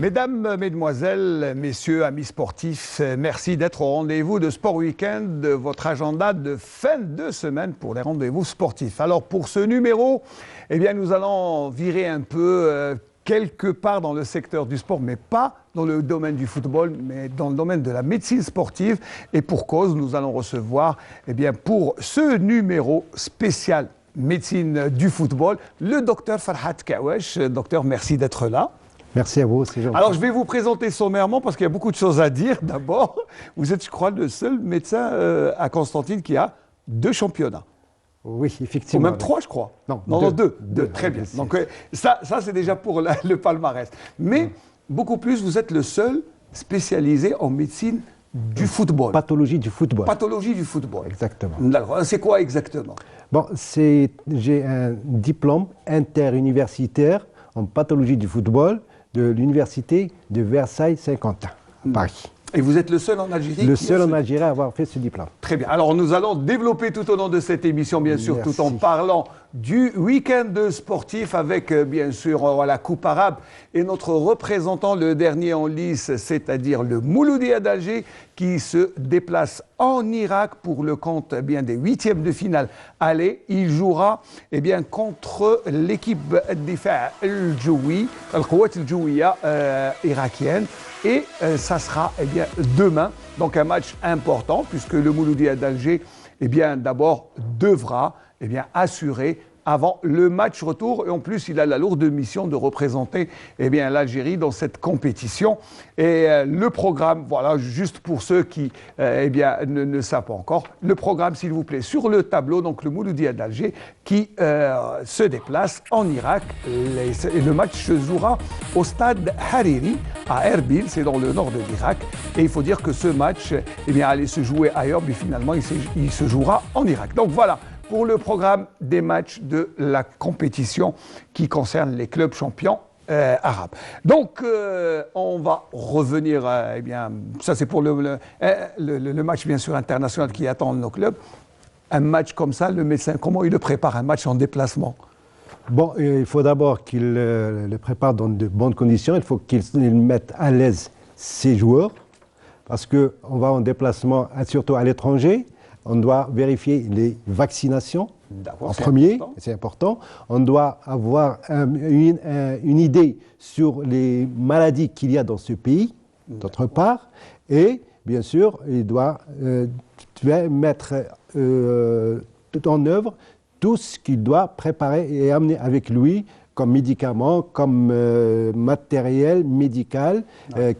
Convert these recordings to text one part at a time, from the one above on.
Mesdames, Mesdemoiselles, Messieurs, amis sportifs, merci d'être au rendez-vous de Sport Weekend, de votre agenda de fin de semaine pour les rendez-vous sportifs. Alors pour ce numéro, eh bien, nous allons virer un peu quelque part dans le secteur du sport, mais pas dans le domaine du football, mais dans le domaine de la médecine sportive. Et pour cause, nous allons recevoir, eh bien, pour ce numéro spécial médecine du football, le docteur Farhat Kawesh. Docteur, merci d'être là. Merci à vous, c'est gentil. Alors, je vais vous présenter sommairement parce qu'il y a beaucoup de choses à dire. D'abord, vous êtes, je crois, le seul médecin à Constantine qui a 2 championnats. Oui, effectivement. Ou même 3, je crois. Non, 2. Très bien. Donc, ça c'est déjà pour le palmarès. Mais, beaucoup plus, vous êtes le seul spécialisé en médecine du football. Pathologie du football. Pathologie du football. Exactement. D'accord. C'est quoi exactement? Bon, j'ai un diplôme interuniversitaire en pathologie du football de l'université de Versailles-Saint-Quentin, Paris. Et vous êtes le seul en Algérie? Le seul en Algérie à avoir fait ce diplôme. Très bien. Alors, nous allons développer tout au long de cette émission, bien sûr, Merci. tout en parlant du week-end sportif avec, bien sûr, la Coupe arabe et notre représentant, le dernier en lice, c'est-à-dire le Mouloudia d'Alger, qui se déplace en Irak pour le compte bien, des 8e de finale. Allez, il jouera bien, contre l'équipe Difa al-Joui, al-Qawat al-Jouiya irakienne. Et ça sera bien, demain, donc un match important, puisque le Mouloudia d'Alger, d'abord, devra assurer avant le match retour. Et en plus, il a la lourde mission de représenter l'Algérie dans cette compétition. Et le programme, voilà, juste pour ceux qui ne savent pas encore, le programme, s'il vous plaît, sur le tableau, donc le Mouloudia d'Alger qui se déplace en Irak. Et le match se jouera au stade Hariri, à Erbil, c'est dans le nord de l'Irak. Et il faut dire que ce match allait se jouer ailleurs, mais finalement, il se jouera en Irak. Donc voilà, pour le programme des matchs de la compétition qui concerne les clubs champions arabes. Donc, on va revenir, ça c'est pour le match bien sûr international qui attend nos clubs. Un match comme ça, le médecin, comment il le prépare, un match en déplacement? Bon, il faut d'abord qu'il le prépare dans de bonnes conditions. Il faut qu'il mette à l'aise ses joueurs, parce qu'on va en déplacement, surtout à l'étranger. On doit vérifier les vaccinations en premier, c'est important. On doit avoir une idée sur les maladies qu'il y a dans ce pays, d'autre part. Et bien sûr, il doit mettre en œuvre tout ce qu'il doit préparer et amener avec lui comme médicaments, comme matériel médical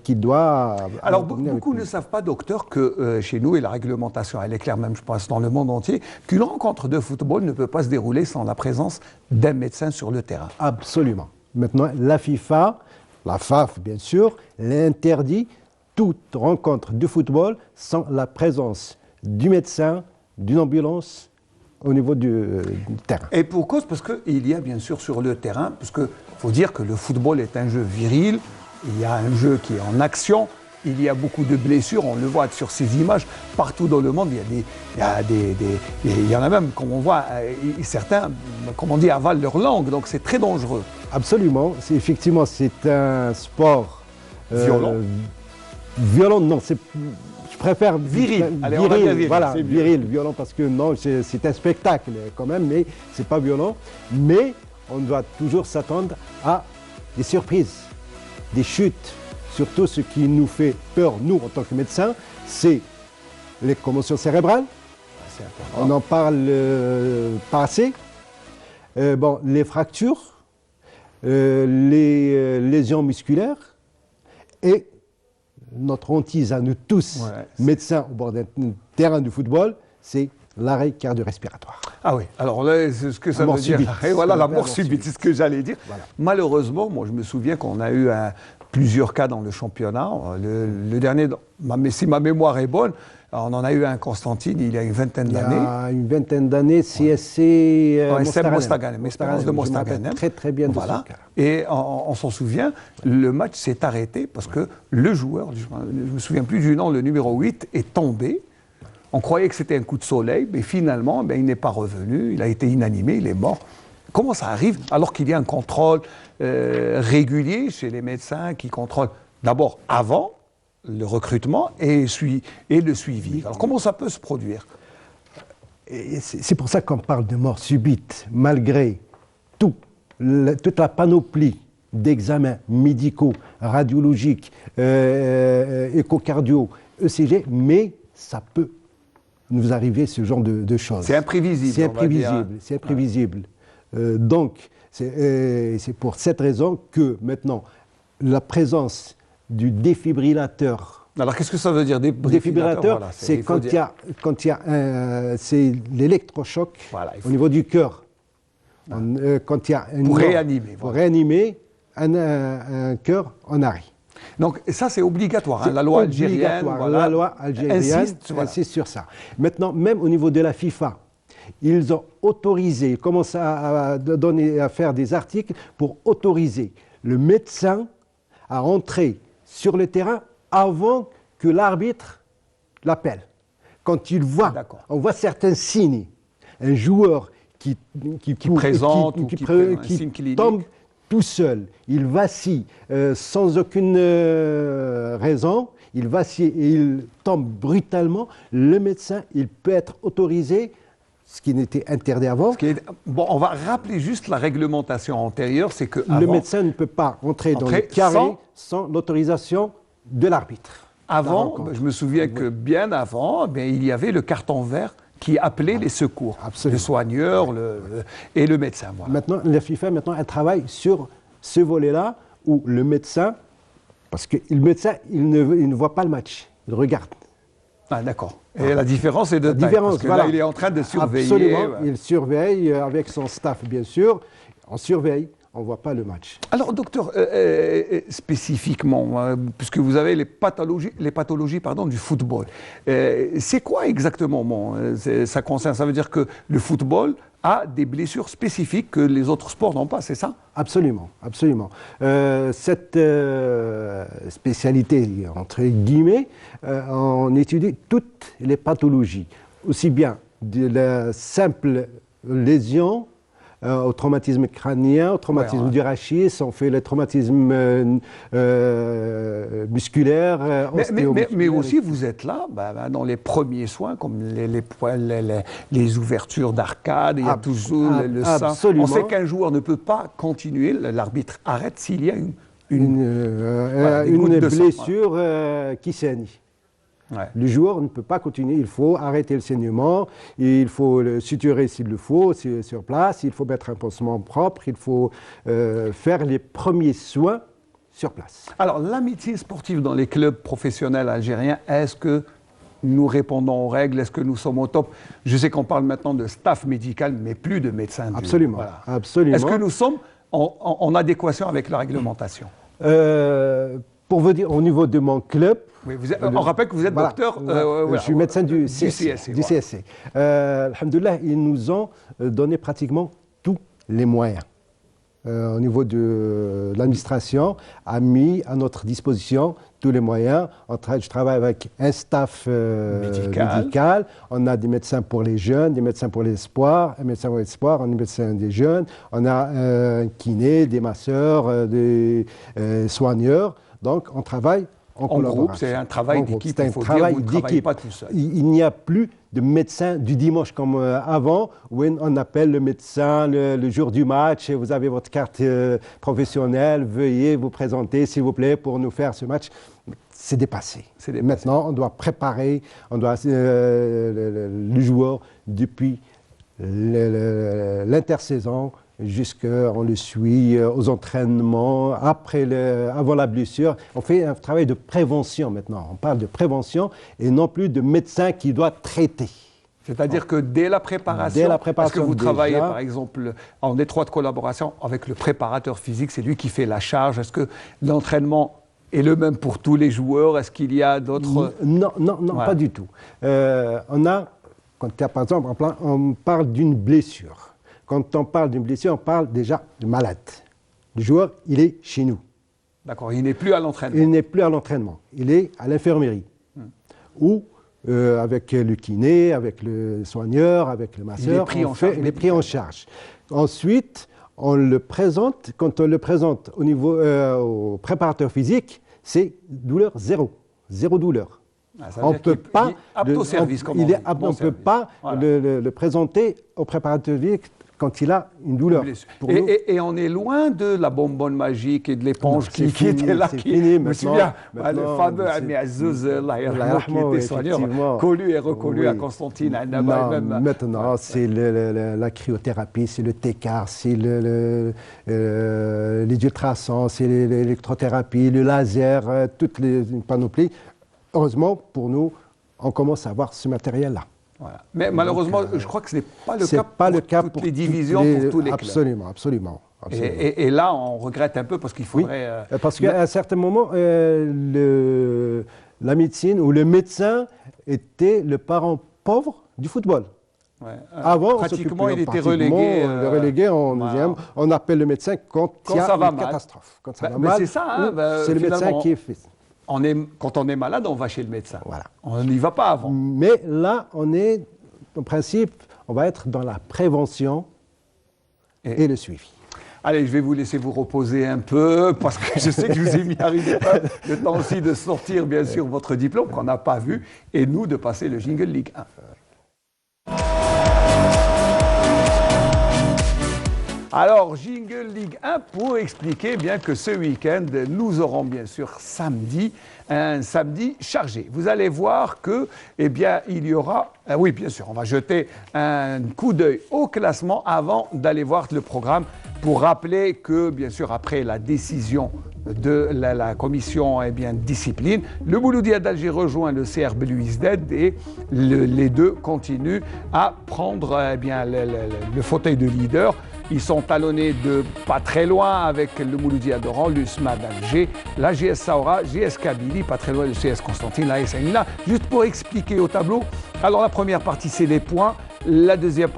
qu'il doit... Alors, beaucoup ne savent pas, docteur, que chez nous, et la réglementation, elle est claire même, je pense, dans le monde entier, qu'une rencontre de football ne peut pas se dérouler sans la présence d'un médecin sur le terrain. Absolument. Maintenant, la FIFA, la FAF, bien sûr, l'interdit toute rencontre de football sans la présence du médecin, d'une ambulance, au niveau du terrain. Et pour cause, parce qu'il y a bien sûr sur le terrain, parce qu'il faut dire que le football est un jeu viril, il y a un jeu qui est en action, il y a beaucoup de blessures, on le voit sur ces images, partout dans le monde, il y en a même, comme on voit, certains, comme on dit, avalent leur langue, donc c'est très dangereux. Absolument, effectivement, c'est un sport... violent. Violent, non, c'est... Je préfère viril. Allez, viril, on va dire viril. Voilà, viril, violent, parce que non, c'est un spectacle quand même, mais c'est pas violent. Mais on doit toujours s'attendre à des surprises, des chutes. Surtout ce qui nous fait peur, nous, en tant que médecins, c'est les commotions cérébrales. On en parle pas assez. Les fractures, les lésions musculaires et notre hantise à nous tous, médecins au bord d'un terrain de football, c'est l'arrêt cardio-respiratoire. Ah oui, alors là, c'est ce que ça La mort veut dire. subite. Et voilà, la La mort mort subite, subite. c'est ce que j'allais dire. Voilà. Malheureusement, moi, je me souviens qu'on a eu plusieurs cas dans le championnat. Le dernier, si ma mémoire est bonne, on en a eu un Constantine il y a une vingtaine Il y d'années. a une vingtaine d'années, CSC Ouais, c'est Mostaganem. Mostaganem, Espérance de Mostaganem. Je me rappelle très très bien de Voilà. ce cas. Et on s'en souvient, le match s'est arrêté parce que le joueur, je ne me souviens plus du nom, le numéro 8, est tombé. On croyait que c'était un coup de soleil, mais finalement, il n'est pas revenu, il a été inanimé, il est mort. Comment ça arrive alors qu'il y a un contrôle régulier chez les médecins qui contrôlent d'abord avant le recrutement et le suivi. Alors comment ça peut se produire? Et c'est pour ça qu'on parle de mort subite, malgré toute la panoplie d'examens médicaux, radiologiques, échocardio, ECG, mais ça peut nous arriver ce genre de choses. C'est imprévisible. C'est imprévisible, c'est imprévisible. Donc, c'est pour cette raison que maintenant, la présence du défibrillateur. Alors qu'est-ce que ça veut dire Défibrillateur, voilà, c'est quand il y a c'est l'électrochoc voilà, au niveau du cœur. Quand il y a pour réanimer. Pour réanimer un cœur en arrêt. Donc ça c'est obligatoire. Hein, la loi algérienne. Voilà, la loi algérienne insiste sur ça. Maintenant, même au niveau de la FIFA, ils ont autorisé, ils commencent à faire des articles pour autoriser le médecin à rentrer sur le terrain avant que l'arbitre l'appelle. Quand il voit, on voit certains signes, un joueur qui présente ou qui tombe tout seul, il vacille sans aucune raison, il vacille et il tombe brutalement, le médecin, il peut être autorisé, ce qui n'était interdit avant. Bon, on va rappeler juste la réglementation antérieure, c'est que le médecin ne peut pas entrer dans le carré sans l'autorisation de l'arbitre. Avant, je me souviens que bien avant, il y avait le carton vert qui appelait les secours, le soigneur et le médecin. Voilà. Maintenant, la FIFA, elle travaille sur ce volet-là où le médecin, parce que le médecin, il ne voit pas le match, il regarde. Ah, d'accord. Et la différence est de taille, parce que là, il est en train de surveiller. Absolument, il surveille avec son staff, bien sûr. On surveille, on ne voit pas le match. Alors, docteur, spécifiquement, puisque vous avez les pathologies du football, c'est quoi exactement ça concerne? Ça veut dire que le football a des blessures spécifiques que les autres sports n'ont pas, c'est ça? Absolument, absolument. Cette spécialité, entre guillemets, on étudie toutes les pathologies, aussi bien de la simple lésion au traumatisme crânien, au traumatisme du rachis, on fait le traumatisme musculaire, mais aussi vous êtes là dans les premiers soins, comme les ouvertures d'arcade, il y a toujours le sang. Absolument. On sait qu'un joueur ne peut pas continuer, l'arbitre arrête s'il y a une blessure qui saigne. Ouais. Le joueur ne peut pas continuer, il faut arrêter le saignement, il faut le suturer s'il le faut sur place, il faut mettre un pansement propre, il faut faire les premiers soins sur place. Alors, la médecine sportive dans les clubs professionnels algériens, est-ce que nous répondons aux règles? Est-ce que nous sommes au top? Je sais qu'on parle maintenant de staff médical, mais plus de médecins. Absolument. Voilà. Absolument. Est-ce que nous sommes en adéquation avec la réglementation? Pour vous dire, au niveau de mon club... Oui, on rappelle que vous êtes docteur... je suis médecin du CSC. Alhamdoulilah, ils nous ont donné pratiquement tous les moyens. Au niveau de l'administration, a mis à notre disposition tous les moyens. Je travaille avec un staff médical. On a des médecins pour les jeunes, des médecins pour les espoirs, un médecin pour les espoirs, on a des médecins des jeunes. On a un kiné, des masseurs, des soigneurs. Donc, on travaille en groupe, c'est un travail d'équipe. C'est un travail d'équipe. Pas tout seul. Il n'y a plus de médecin du dimanche comme avant, où on appelle le médecin le jour du match, et vous avez votre carte professionnelle, veuillez vous présenter, s'il vous plaît, pour nous faire ce match. C'est dépassé. Maintenant, on doit préparer, le joueur depuis l'intersaison, on le suit aux entraînements, avant la blessure. On fait un travail de prévention maintenant. On parle de prévention et non plus de médecin qui doit traiter. C'est-à-dire que dès la préparation, est-ce que vous travaillez par exemple en étroite collaboration avec le préparateur physique, c'est lui qui fait la charge? Est-ce que l'entraînement est le même pour tous les joueurs? Est-ce qu'il y a d'autres... Non, voilà. Pas du tout. Quand par exemple, on parle d'une blessure. Quand on parle d'une blessure, on parle déjà de malade. Le joueur, il est chez nous. D'accord, il n'est plus à l'entraînement. Il n'est plus à l'entraînement, il est à l'infirmerie. Ou avec le kiné, avec le soigneur, avec le masseur, il est pris en charge. Ensuite, on le présente, quand on le présente au préparateur physique, c'est douleur zéro douleur. On ne peut pas le présenter au préparateur physique quand il a une douleur. Et on est loin de la bonbonne magique et de l'éponge qui était là. Je me souviens, le fameux Ami Azouz, qui était soigneur, connu et reconnu à Constantine. Maintenant, c'est la cryothérapie, c'est le TECAR, c'est les ultrasons, c'est l'électrothérapie, le laser, toutes les panoplies. Heureusement, pour nous, on commence à avoir ce matériel-là. Voilà. Mais malheureusement, je crois que ce n'est pas le cas pour toutes les divisions, pour tous les clubs. Absolument. Et là, on regrette un peu parce qu'il faudrait... Oui, parce qu'à un certain moment, la médecine ou le médecin était le parent pauvre du football. Ouais. Avant, pratiquement, il était relégué. On appelle le médecin quand il y a une catastrophe. Quand ça va mal, c'est ça. C'est le médecin qui est fait. Quand on est malade, on va chez le médecin. Voilà. On n'y va pas avant. Mais là, en principe, on va être dans la prévention et le suivi. Allez, je vais vous laisser vous reposer un peu, parce que je sais que je vous ai mis à le temps aussi de sortir, bien sûr, votre diplôme qu'on n'a pas vu, et nous, de passer le Jingle Ligue 1. Alors, Jingle Ligue 1 pour expliquer bien que ce week-end, nous aurons bien sûr un samedi chargé. Vous allez voir que, eh bien, il y aura... oui, bien sûr, on va jeter un coup d'œil au classement avant d'aller voir le programme pour rappeler que, bien sûr, après la décision de la commission discipline, le Mouloudia d'Alger rejoint le CRB Louis-Ded et les deux continuent à prendre le fauteuil de leader. Ils sont talonnés de pas très loin avec le Mouloudia d'Oran, l'USMA d'Alger, la GS Saoura, GS Kabylie, pas très loin le CS Constantine, la SNILA. Juste pour expliquer au tableau, alors la première partie c'est les points, la deuxième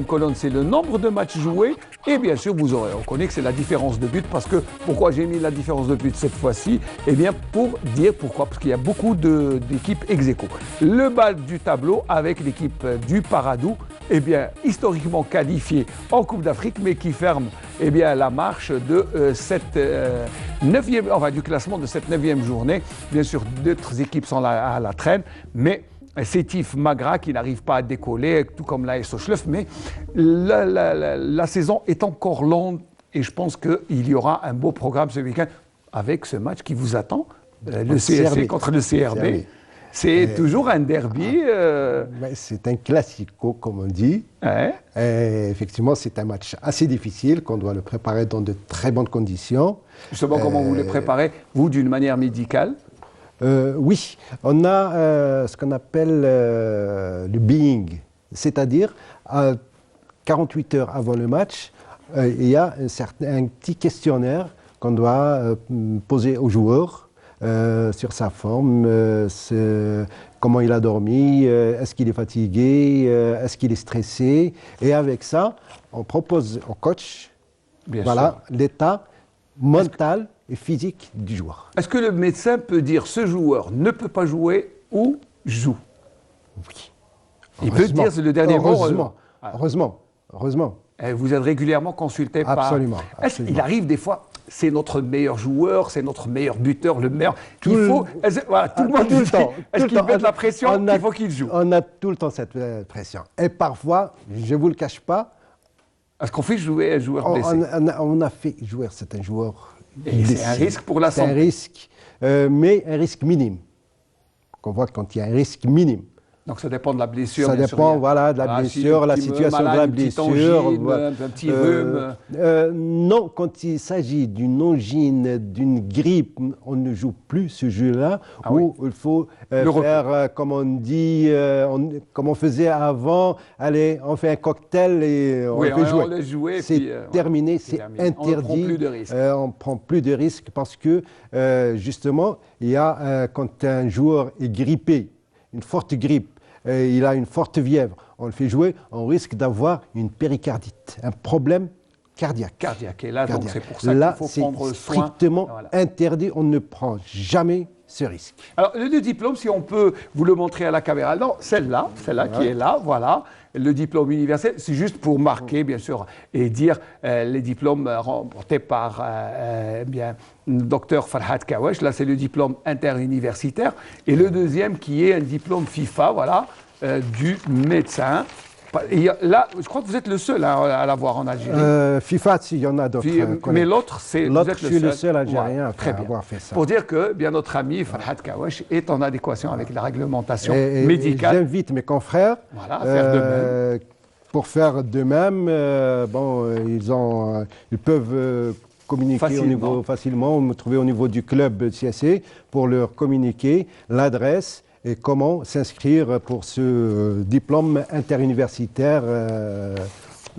colonne c'est le nombre de matchs joués et bien sûr on connaît que c'est la différence de but parce que pourquoi j'ai mis la différence de but cette fois-ci? Eh bien pour dire pourquoi, parce qu'il y a beaucoup d'équipes ex-aequo. Le bas du tableau avec l'équipe du Paradou, eh bien historiquement qualifiée en Coupe d'Afrique mais qui ferme la marche de du classement de cette 9e journée. Bien sûr d'autres équipes sont à la traîne, mais Sétif Magra qui n'arrive pas à décoller, tout comme l'AS Sochleuf, mais la saison est encore longue et je pense qu'il y aura un beau programme ce week-end avec ce match qui vous attend, le CSC contre le CRB. C'est toujours un derby. C'est un classico, comme on dit. Effectivement, c'est un match assez difficile, qu'on doit le préparer dans de très bonnes conditions. Justement, comment vous le préparez, vous, d'une manière médicale? Oui, on a ce qu'on appelle le being, c'est-à-dire 48 heures avant le match, il y a un petit questionnaire qu'on doit poser aux joueurs sur sa forme, comment il a dormi, est-ce qu'il est fatigué, est-ce qu'il est stressé, et avec ça, on propose au coach l'état mental et physique du joueur. Est-ce que le médecin peut dire ce joueur ne peut pas jouer ou joue? Oui. Il peut dire c'est le dernier mot. Heureusement. Et vous êtes régulièrement consulté par... Absolument. Il arrive des fois, c'est notre meilleur joueur, c'est notre meilleur buteur, le meilleur. Tout le monde dit, est-ce qu'il met de la pression? Il faut qu'il joue. On a tout le temps cette pression. Et parfois, je ne vous le cache pas... Est-ce qu'on fait jouer un joueur blessé? On a fait jouer certains joueurs... Et c'est un risque pour la santé. C'est un risque, mais un risque minime. On voit quand il y a un risque minime. Donc ça dépend de la blessure. Ça dépend, voilà, de la blessure, la situation de la blessure. Un petit rhume. Non, quand il s'agit d'une angine, d'une grippe, on ne joue plus ce jeu-là où il faut faire, comme on dit, comme on faisait avant. Allez, on fait un cocktail et on peut jouer. On laisse jouer. C'est terminé, c'est interdit. On ne prend plus de risques. On ne prend plus de risques parce que, justement, il y a, quand un joueur est grippé, une forte grippe, il a une forte fièvre, on le fait jouer, on risque d'avoir une péricardite, un problème cardiaque. Et là, donc c'est pour ça qu'il faut prendre soin. C'est strictement interdit, on ne prend jamais ce risque. Alors, le diplôme, si on peut vous le montrer à la caméra, non, celle-là qui est là, voilà. Le diplôme universel, c'est juste pour marquer, bien sûr, et dire les diplômes remportés par Dr Farhad Kawesh. Là, c'est le diplôme interuniversitaire. Et le deuxième, qui est un diplôme FIFA, voilà, du médecin. Et là, je crois que vous êtes le seul à l'avoir en Algérie. FIFA, il y en a d'autres. Mais l'autre, c'est l'autre, je suis le seul Algérien à avoir fait ça. Pour dire que bien notre ami Farhad Kawesh est en adéquation avec la réglementation médicale. J'invite mes confrères à faire de même. Pour faire de même, ils peuvent communiquer facilement, me trouver au niveau du club CSC pour leur communiquer l'adresse et comment s'inscrire pour ce diplôme interuniversitaire.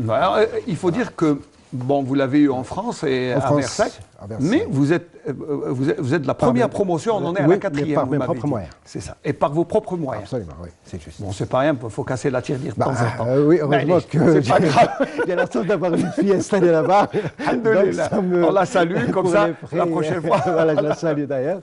Alors, il faut dire que, bon, vous l'avez eu en France et à Versailles, mais vous êtes de la première promotion, on en est à la quatrième. Par mes propres moyens. C'est ça, et par vos propres moyens. Absolument, oui, c'est juste. Bon, c'est pas rien, il faut casser la tirelire de temps en temps. Oui, heureusement que j'ai la chance d'avoir une fille installée là-bas. On la salue, comme ça, la prochaine fois. Voilà, je la salue d'ailleurs.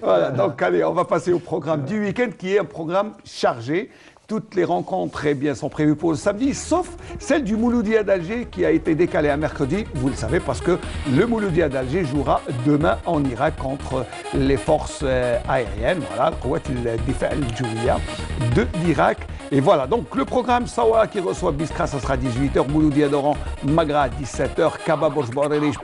Voilà, donc allez, on va passer au programme du week-end, qui est un programme chargé. Toutes les rencontres sont prévues pour le samedi, sauf celle du Mouloudia d'Alger qui a été décalée à mercredi. Vous le savez parce que le Mouloudia d'Alger jouera demain en Irak contre les forces aériennes, voilà, de l'Irak. Et voilà, donc le programme Sawa qui reçoit Biskra, ça sera 18h, Mouloudia d'Oran, Magra 17h, Kaba Borj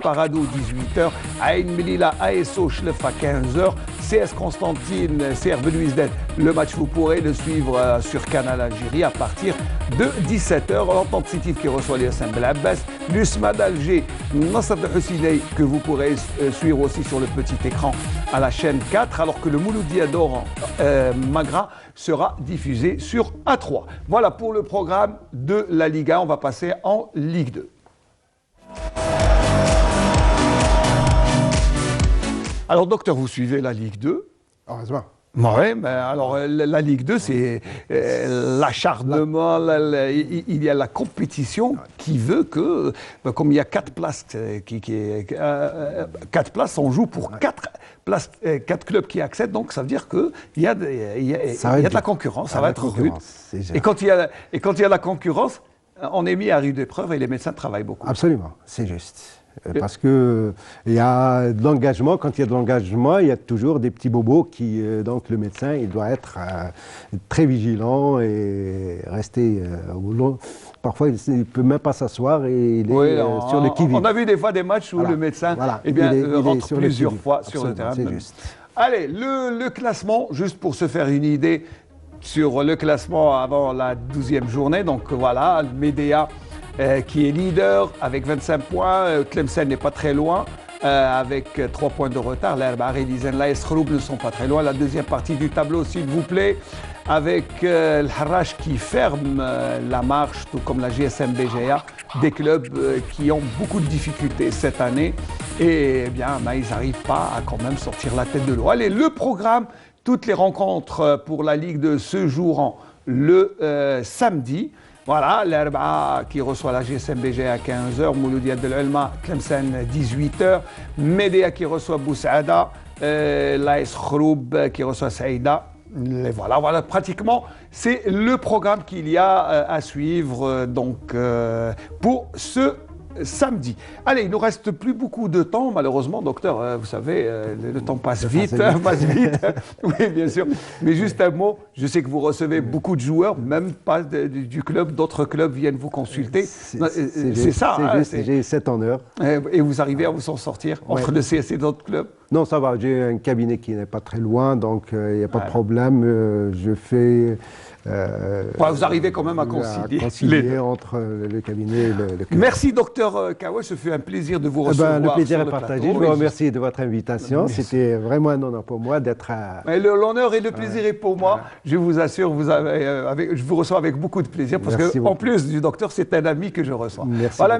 Paradou 18h, Aïn Melilla, ASO Chlef à 15h, CS Constantine, CR Belouizdad. Le match, vous pourrez le suivre sur Canal Algérie à partir de 17h. L'Entente Sétif qui reçoit les SM Abbas, l'USMA d'Alger, Nasser de Hussinei que vous pourrez suivre aussi sur le petit écran à la chaîne 4, alors que le Mouloudia d'Oran Magra sera diffusé sur A3. Voilà pour le programme de la Liga. On va passer en Ligue 2. Alors, docteur, vous suivez la Ligue 2 ? Heureusement. Oui, mais alors la Ligue 2, c'est l'acharnement, il y a la compétition qui veut que, comme il y a 4 places, 4 places, on joue pour 4 clubs qui accèdent, donc ça veut dire qu'il y a de la concurrence, ça va être rude. Et quand il y a la concurrence, on est mis à rude épreuve et les médecins travaillent beaucoup. Absolument, c'est juste. Parce qu'il y a de l'engagement. Quand il y a de l'engagement, il y a toujours des petits bobos qui... donc le médecin, il doit être très vigilant et rester au long. Parfois, il ne peut même pas s'asseoir et il est sur le qui-vive. On a vu des fois des matchs où le médecin rentre plusieurs fois sur le terrain. C'est juste. Allez, le classement, juste pour se faire une idée sur le classement avant la 12e journée. Donc voilà, Médéa qui est leader avec 25 points. Tlemcen n'est pas très loin avec 3 points de retard. L'Herbar et Lizen l'AS Khroub ne sont pas très loin. La deuxième partie du tableau, s'il vous plaît, avec le Harrach qui ferme la marche, tout comme la GSM BGA, des clubs qui ont beaucoup de difficultés cette année. Et eh bien, ils n'arrivent pas à quand même sortir la tête de l'eau. Allez, le programme, toutes les rencontres pour la Ligue 2 se joueront le samedi. Voilà, l'Herba qui reçoit la GSM BGA à 15h, Mouloudia de l'Elma, Tlemcen 18h, Médéa qui reçoit Boussaada, l'AS Khroub qui reçoit Saïda. Et voilà, pratiquement, c'est le programme qu'il y a à suivre pour ce samedi. Allez, il ne nous reste plus beaucoup de temps, malheureusement, docteur, vous savez, le temps passe vite. Oui, bien sûr. Mais juste un mot, je sais que vous recevez beaucoup de joueurs, même pas du club, d'autres clubs viennent vous consulter. C'est ça. J'ai 7 en heure. Et vous arrivez à vous en sortir entre le CS et d'autres clubs? Non, ça va. J'ai un cabinet qui n'est pas très loin, donc il n'y a pas de problème. Je fais Vous arrivez quand même à concilier, entre le cabinet et le club. Merci, docteur Kawa. Ce fut un plaisir de vous recevoir. Le plaisir est partagé. Plateau. Je vous remercie de votre invitation. C'était vraiment un honneur pour moi d'être à... L'honneur et le plaisir est pour moi. Je vous assure, je vous reçois avec beaucoup de plaisir parce qu'en plus du docteur, c'est un ami que je reçois.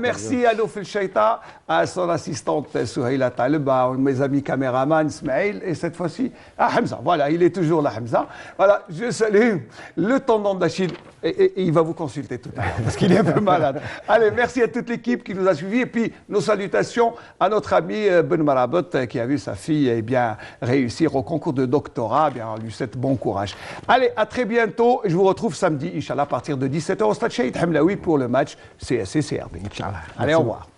Merci à Noufel Cheita, à son assistante Souhaila Taleb, à mes amis caméramans Ismaël et cette fois-ci à Hamza. Voilà, il est toujours là, Hamza. Voilà, je salue le tendon d'Achille et il va vous consulter tout à l'heure parce qu'il est un peu malade. Allez, merci à toute l'équipe qui nous a suivis et puis nos salutations à notre ami Ben Marabot qui a vu sa fille réussir au concours de doctorat. On lui souhaite bon courage. Allez, à très bientôt. Je vous retrouve samedi, Inch'Allah, à partir de 17h au Stade Shahid Hamlaoui pour le match CSC-CRB. Inch'Allah. Allez, au revoir.